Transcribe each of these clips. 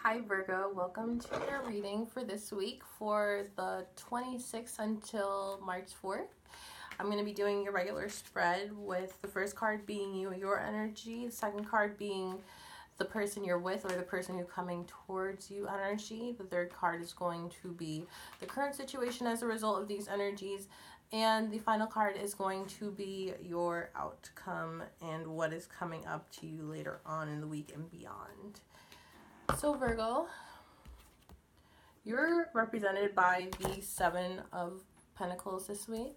Hi Virgo, welcome to your reading for this week for the 26th until March 4th. I'm going to be doing your regular spread with the first card being your energy, the second card being the person you're with or the person who's coming towards you energy. The third card is going to be the current situation as a result of these energies. And the final card is going to be your outcome and what is coming up to you later on in the week and beyond. So Virgo, you're represented by the Seven of Pentacles this week.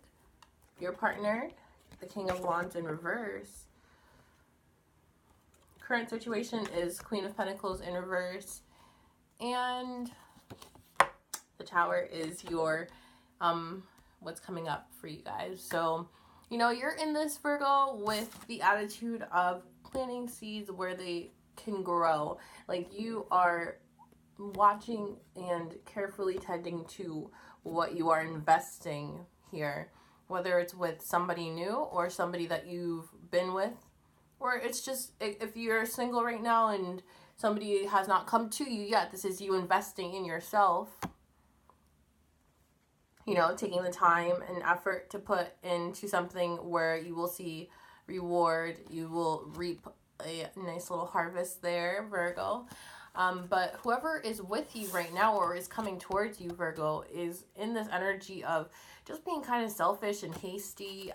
Your partner, the King of Wands in reverse. Current situation is Queen of Pentacles in reverse. And the Tower is your, what's coming up for you guys. So, you're in this, Virgo, with the attitude of planting seeds where they can grow. Like, you are watching and carefully tending to what you are investing here, whether it's with somebody new or somebody that you've been with, or it's just if you're single right now and somebody has not come to you yet, this is you investing in yourself, taking the time and effort to put into something where you will see reward, you will reap a nice little harvest there, Virgo. But whoever is with you right now or is coming towards you, Virgo, is in this energy of just being kind of selfish and hasty.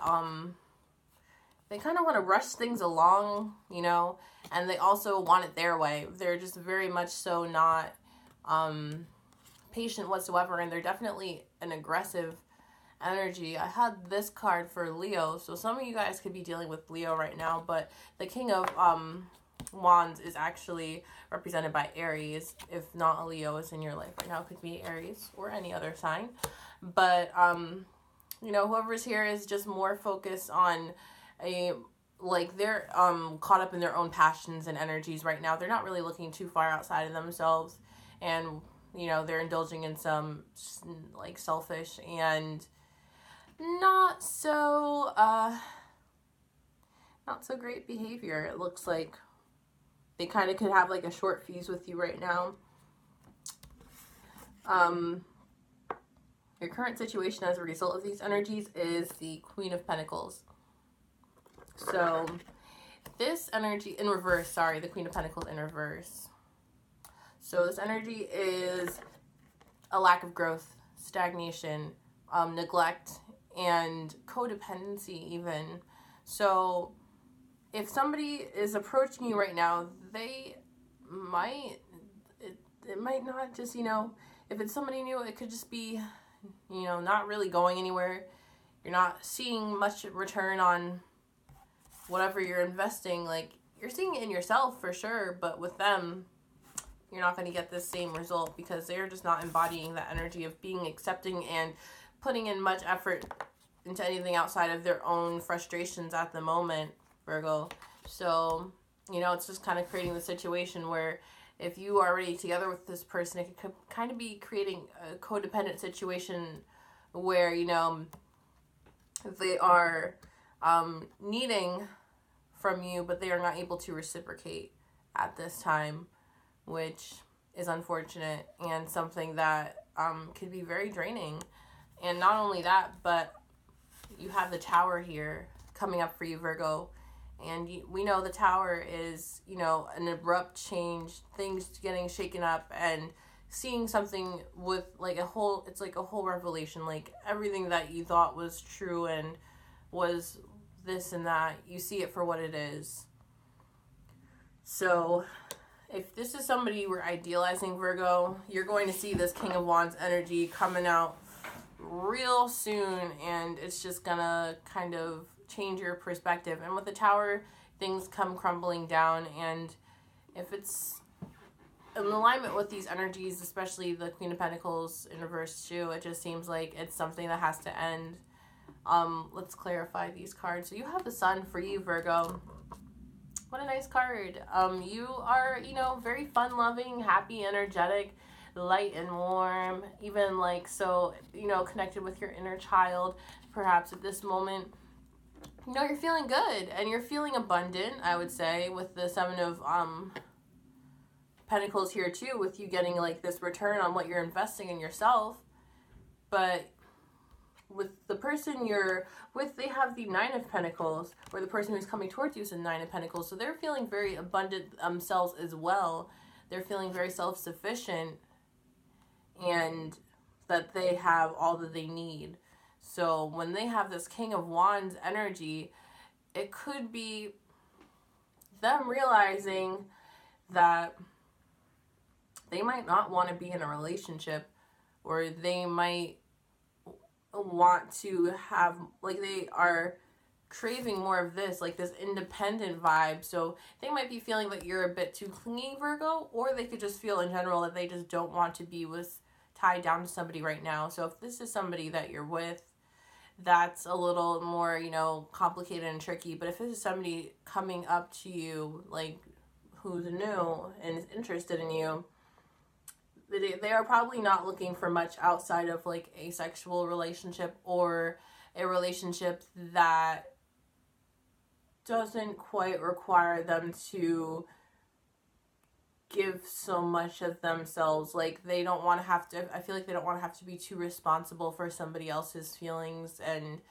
They kind of want to rush things along, and they also want it their way. They're just very much so not patient whatsoever, and they're definitely an aggressive energy. I had this card for Leo, so some of you guys could be dealing with Leo right now, but the King of Wands is actually represented by Aries. If not a Leo is in your life right now, it could be Aries or any other sign. But whoever's here is just more focused on they're caught up in their own passions and energies right now. They're not really looking too far outside of themselves, and they're indulging in some selfish and not so great behavior. It looks like they kind of could have a short fuse with you right now. Your current situation as a result of these energies is the Queen of Pentacles. So this energy in reverse, the Queen of Pentacles in reverse. So this energy is a lack of growth, stagnation, neglect, and codependency even. So if somebody is approaching you right now, it might not just, if it's somebody new, it could just be, not really going anywhere. You're not seeing much return on whatever you're investing. You're seeing it in yourself for sure, but with them, you're not going to get this same result because they're just not embodying that energy of being accepting and putting in much effort into anything outside of their own frustrations at the moment, Virgo. So, it's just kind of creating the situation where if you are already together with this person, it could kind of be creating a codependent situation where, they are needing from you, but they are not able to reciprocate at this time, which is unfortunate and something that could be very draining. And not only that, but you have the Tower here coming up for you, Virgo. And we know the Tower is, an abrupt change, things getting shaken up and seeing something with it's like a whole revelation. Everything that you thought was true and was this and that, you see it for what it is. So if this is somebody you were idealizing, Virgo, you're going to see this King of Wands energy coming out real soon, and it's just gonna kind of change your perspective. And with the Tower, things come crumbling down, and if it's in alignment with these energies, especially the Queen of Pentacles in reverse too, it just seems like it's something that has to end. Let's clarify these cards. So you have the Sun for you, Virgo. What a nice card. You are, very fun-loving, happy, energetic, light and warm, even connected with your inner child, perhaps at this moment. You're feeling good and you're feeling abundant, I would say, with the Seven of Pentacles here too, with you getting like this return on what you're investing in yourself. But with the person you're with, they have the Nine of Pentacles, or the person who's coming towards you is the Nine of Pentacles. So they're feeling very abundant themselves as well. They're feeling very self-sufficient, and that they have all that they need. So when they have this King of Wands energy, it could be them realizing that they might not want to be in a relationship, or they might want to have, like, they are craving more of this, like this independent vibe. So they might be feeling that you're a bit too clingy, Virgo, or they could just feel in general that they just don't want to be tied down to somebody right now. So if this is somebody that you're with, that's a little more, you know, complicated and tricky. But if this is somebody coming up to you, like, who's new and is interested in you, they are probably not looking for much outside of like a sexual relationship, or a relationship that doesn't quite require them to give so much of themselves. Like, they don't want to have to, I feel like they don't want to have to be too responsible for somebody else's feelings and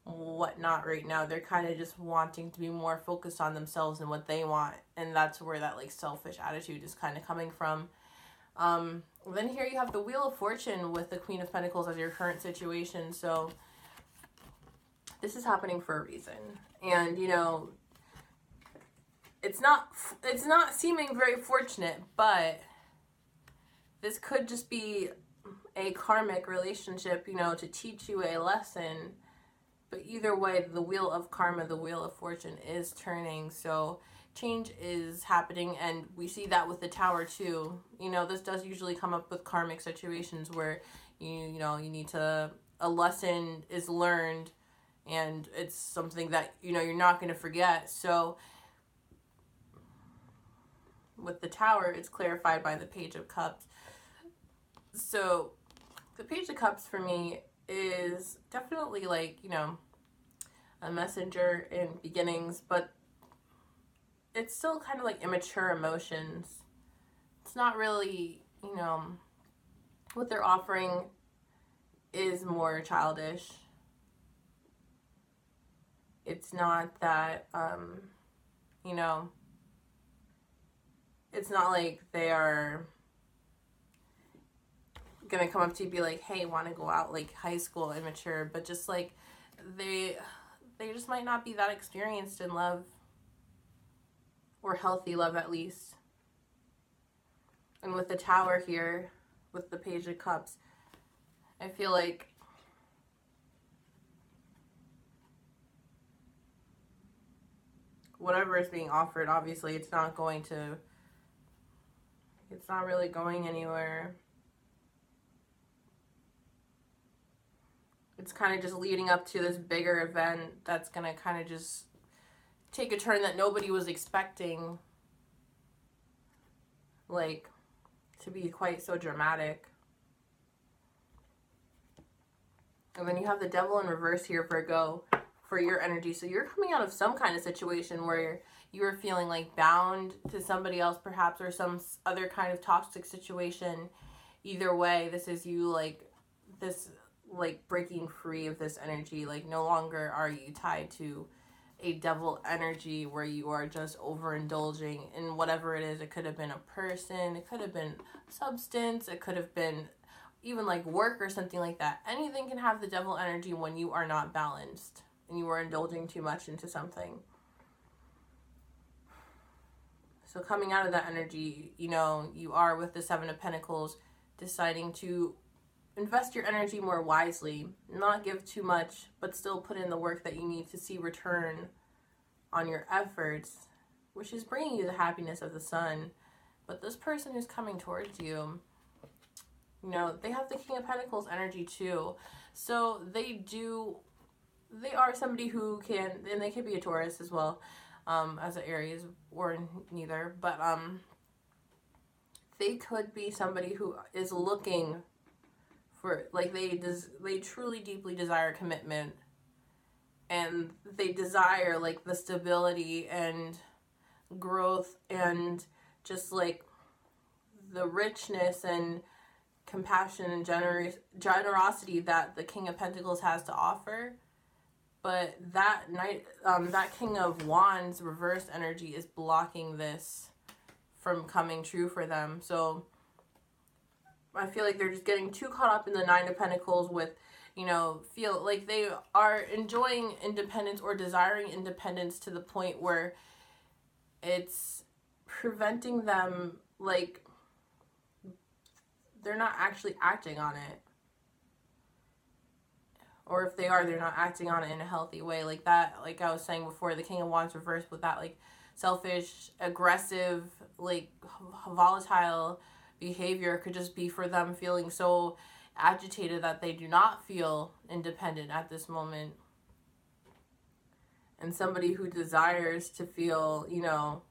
whatnot right now. They're kind of just wanting to be more focused on themselves and what they want, and that's where that like selfish attitude is kind of coming from. Then here you have the Wheel of Fortune with the Queen of Pentacles as your current situation. So this is happening for a reason, and you know, it's not seeming very fortunate, but this could just be a karmic relationship, you know, to teach you a lesson. But either way, the Wheel of Karma, the Wheel of Fortune is turning. So change is happening, and we see that with the Tower too. You know, this does usually come up with karmic situations where you know, you need to, a lesson is learned, and it's something that, you know, you're not going to forget. So with the Tower, it's clarified by the Page of Cups. So the Page of Cups for me is definitely like, you know, a messenger in beginnings, but it's still kind of like immature emotions. It's not really, you know, what they're offering is more childish. It's not that, you know, it's not like they are gonna come up to you and be like, hey, want to go out, like high school immature, but just like they just might not be that experienced in love, or healthy love at least. And with the Tower here, with the Page of Cups, I feel like whatever is being offered, obviously it's not really going anywhere. It's kind of just leading up to this bigger event that's going to kind of just take a turn that nobody was expecting, like, to be quite so dramatic. And then you have the Devil in reverse here, Virgo, for your energy. So you're coming out of some kind of situation where you're feeling like bound to somebody else perhaps, or some other kind of toxic situation. Either way, this is you, like, this, like, breaking free of this energy. Like, no longer are you tied to a devil energy where you are just overindulging in whatever it is. It could have been a person, it could have been substance, it could have been even like work or something like that. Anything can have the devil energy when you are not balanced and you are indulging too much into something. So coming out of that energy, you know, you are with the Seven of Pentacles deciding to invest your energy more wisely, not give too much, but still put in the work that you need to see return on your efforts, which is bringing you the happiness of the Sun. But this person who's coming towards you, you know, they have the King of Pentacles energy too. So they are somebody who can, and they could be a Taurus as well, as an Aries, or neither, but they could be somebody who is looking for, like, they truly deeply desire commitment, and they desire like the stability and growth and just like the richness and compassion and generosity that the King of Pentacles has to offer. But that that King of Wands reverse energy is blocking this from coming true for them. So I feel like they're just getting too caught up in the Nine of Pentacles with, you know, feel like they are enjoying independence or desiring independence to the point where it's preventing them, like, they're not actually acting on it. Or if they are, they're not acting on it in a healthy way. Like that, like I was saying before, the King of Wands reversed with that, like, selfish, aggressive, like, volatile behavior could just be for them feeling so agitated that they do not feel independent at this moment. And somebody who desires to feel, you know,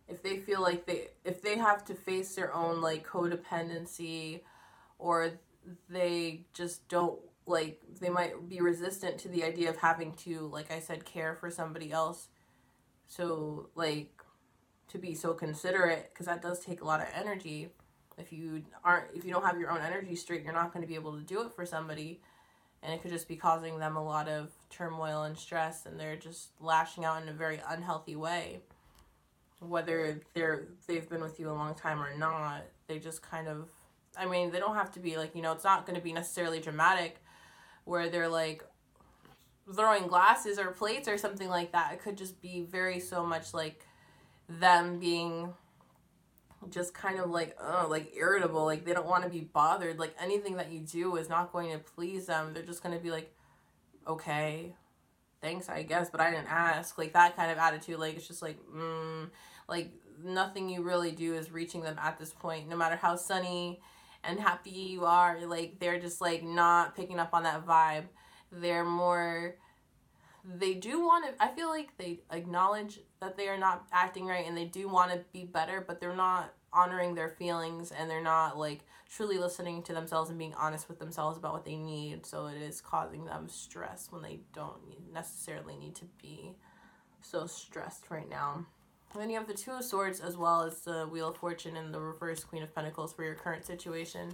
if they feel like if they have to face their own, like, codependency, or they just don't, like, they might be resistant to the idea of having to, like I said, care for somebody else. So, like, to be so considerate, because that does take a lot of energy. If you don't have your own energy straight, you're not going to be able to do it for somebody. And it could just be causing them a lot of turmoil and stress, and they're just lashing out in a very unhealthy way. Whether they've been with you a long time or not, they just kind of, I mean, they don't have to be, like, you know, it's not going to be necessarily dramatic where they're, like, throwing glasses or plates or something like that. It could just be very so much like them being just kind of like, like, irritable, like they don't want to be bothered, like anything that you do is not going to please them. They're just going to be like, okay, thanks, I guess, but I didn't ask, like that kind of attitude. Like, it's just like, like nothing you really do is reaching them at this point, no matter how sunny and happy you are. Like, they're just, like, not picking up on that vibe. They're more, they do want to, I feel like they acknowledge that they are not acting right and they do want to be better, but they're not honoring their feelings, and they're not, like, truly listening to themselves and being honest with themselves about what they need. So it is causing them stress when they don't necessarily need to be so stressed right now. And then you have the Two of Swords, as well as the Wheel of Fortune and the reverse Queen of Pentacles for your current situation.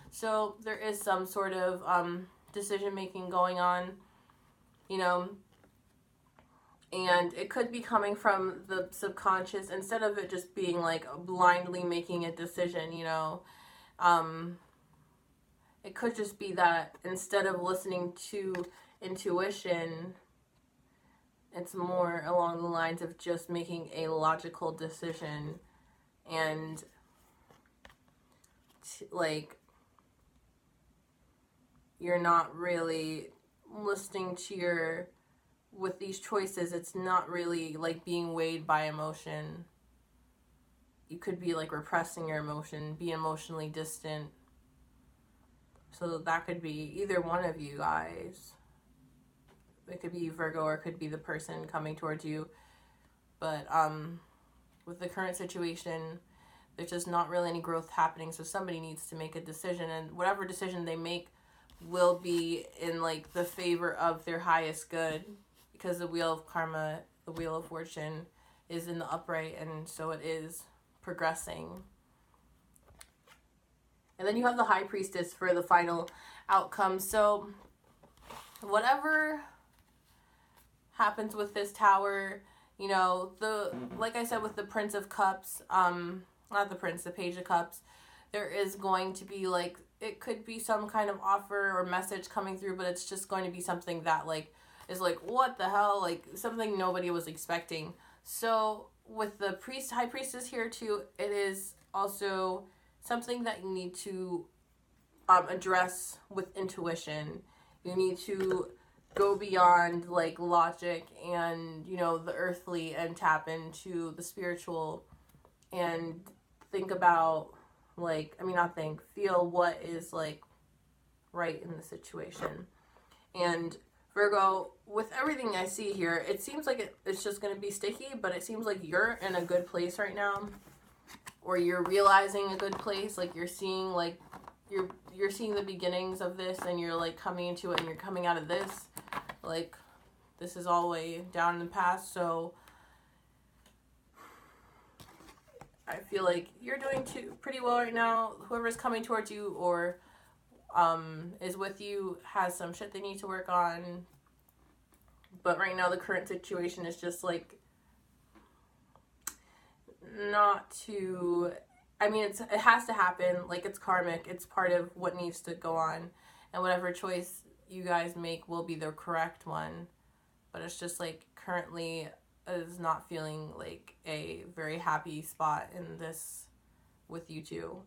So there is some sort of decision making going on, you know, and it could be coming from the subconscious instead of it just being like blindly making a decision, you know. It could just be that instead of listening to intuition, it's more along the lines of just making a logical decision, and like, you're not really listening to your, with these choices, it's not really like being weighed by emotion. You could be like repressing your emotion, be emotionally distant. So that could be either one of you guys. It could be Virgo, or it could be the person coming towards you. But with the current situation, there's just not really any growth happening. So somebody needs to make a decision, and whatever decision they make will be in like the favor of their highest good, because the Wheel of Karma, the Wheel of Fortune, is in the upright, and so it is progressing. And then you have the High Priestess for the final outcome. So whatever happens with this Tower, you know, like I said with the Prince of Cups, not the Prince, the Page of Cups, there is going to be like, it could be some kind of offer or message coming through, but it's just going to be something that like is like, what the hell, like something nobody was expecting. So with the High Priestess here too, it is also something that you need to address with intuition. You need to go beyond like logic and, you know, the earthly, and tap into the spiritual, and think about, like, feel what is like right in the situation. And Virgo, with everything I see here, it seems like it's just going to be sticky, but it seems like you're in a good place right now, or you're realizing a good place. Like, you're seeing, like, you're seeing the beginnings of this, and you're like coming into it, and you're coming out of this. Like, this is all way down in the past. So I feel like you're doing pretty well right now. Whoever's coming towards you or is with you has some shit they need to work on. But right now the current situation is just like not to, I mean, it has to happen. Like, it's karmic. It's part of what needs to go on. And whatever choice you guys make will be the correct one. But it's just like currently is not feeling like a very happy spot in this with you two.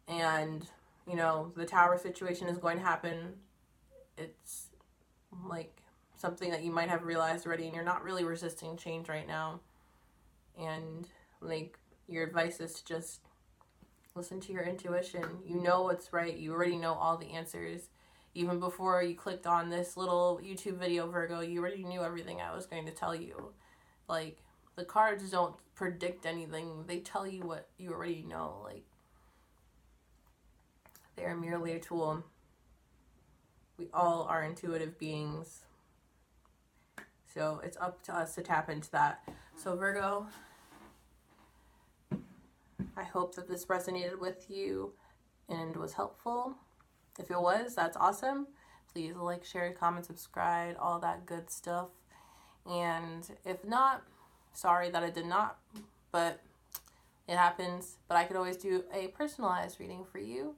And, you know, the tower situation is going to happen. It's like something that you might have realized already, and you're not really resisting change right now. And like, your advice is to just listen to your intuition. You know what's right. You already know all the answers. Even before you clicked on this little YouTube video, Virgo, you already knew everything I was going to tell you. Like, the cards don't predict anything. They tell you what you already know. Like, they are merely a tool. We all are intuitive beings. So it's up to us to tap into that. So Virgo, I hope that this resonated with you and was helpful. If it was, that's awesome. Please like, share, comment, subscribe, all that good stuff. And if not, sorry that I did not, but it happens. But I could always do a personalized reading for you.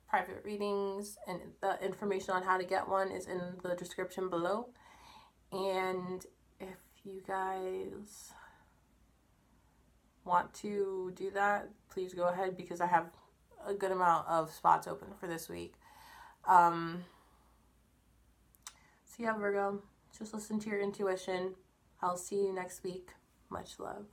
Private readings and the information on how to get one is in the description below. And if you guys want to do that, please go ahead, because I have a good amount of spots open for this week. So yeah, Virgo, just listen to your intuition. I'll see you next week. Much love.